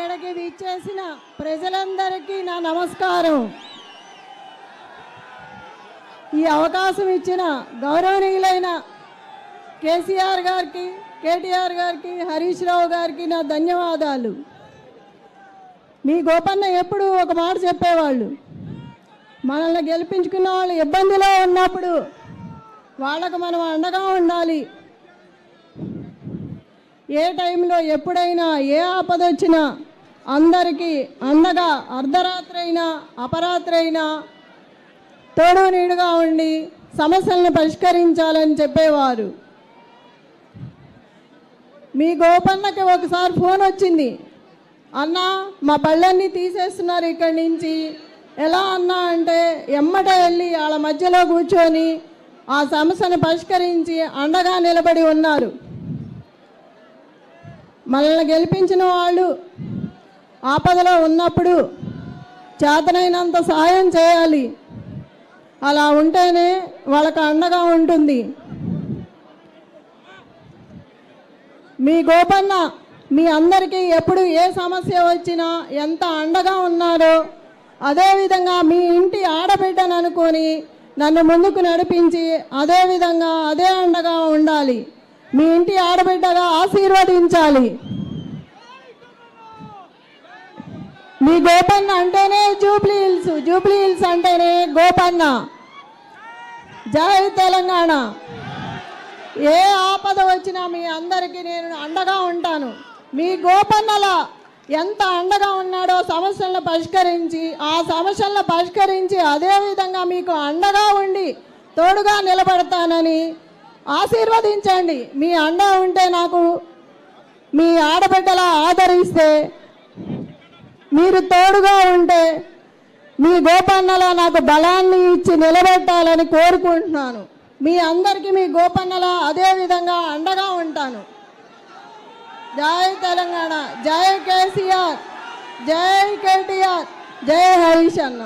ఇక్కడికి విచ్చేసిన ప్రజలందరికీ నా నమస్కారం. ఈ అవకాశం ఇచ్చిన గౌరవనీయులైన కేసీఆర్ గారికి, కేటీఆర్ గారికి, హరీష్ రావు గారికి నా ధన్యవాదాలు. మీ గోపన్న ఎప్పుడు ఒక మాట చెప్పేవాళ్ళు, మనల్ని గెలిపించుకున్న వాళ్ళు ఇబ్బందిలో ఉన్నప్పుడు వాళ్ళకు మనం అండగా ఉండాలి. ఏ టైంలో ఎప్పుడైనా ఏ ఆపద వచ్చినా అందరికీ అండగా అర్ధరాత్రి అయినా అపరాత్రి అయినా తోడు నీడుగా ఉండి సమస్యలను పరిష్కరించాలని చెప్పేవారు. మీ గోపన్నకి ఒకసారి ఫోన్ వచ్చింది, అన్న మా బళ్ళన్నీ తీసేస్తున్నారు ఇక్కడి నుంచి, ఎలా అన్నా అంటే ఎమ్మటే వెళ్ళి వాళ్ళ మధ్యలో కూర్చొని ఆ సమస్యను పరిష్కరించి అండగా నిలబడి ఉన్నారు. మనల్ని గెలిపించిన వాళ్ళు ఆపదలో ఉన్నప్పుడు చేతనైనంత సహాయం చేయాలి. అలా ఉంటేనే వాళ్ళకు అండగా ఉంటుంది. మీ గోపన్న మీ అందరికీ ఎప్పుడు ఏ సమస్య వచ్చినా ఎంత అండగా ఉన్నారో అదేవిధంగా మీ ఇంటి ఆడబిడ్డను అనుకొని నన్ను ముందుకు నడిపించి అదేవిధంగా అదే అండగా ఉండాలి. మీ ఇంటి ఆడబిడ్డగా ఆశీర్వదించాలి. మీ గోపన్న అంటేనే జూబ్లీ హిల్స్, జూబ్లీ హిల్స్ అంటేనే గోపన్న. జై తెలంగాణ. ఏ ఆపద వచ్చినా మీ అందరికీ నేను అండగా ఉంటాను. మీ గోపన్నలా ఎంత అండగా ఉన్నాడో సమస్యలను పరిష్కరించి ఆ సమస్యలను పరిష్కరించి అదేవిధంగా మీకు అండగా ఉండి తోడుగా నిలబడతానని ఆశీర్వదించండి. మీ అండ ఉంటే నాకు మీ ఆడబిడ్డలా ఆదరిస్తే, మీరు తోడుగా ఉంటే మీ గోపన్నలా నాకు బలాన్ని ఇచ్చి నిలబెట్టాలని కోరుకుంటున్నాను. మీ అందరికీ మీ గోపన్నలా అదేవిధంగా అండగా ఉంటాను. జై తెలంగాణ, జై కేసీఆర్, జై కేటీఆర్, జై హరీష్ అన్న.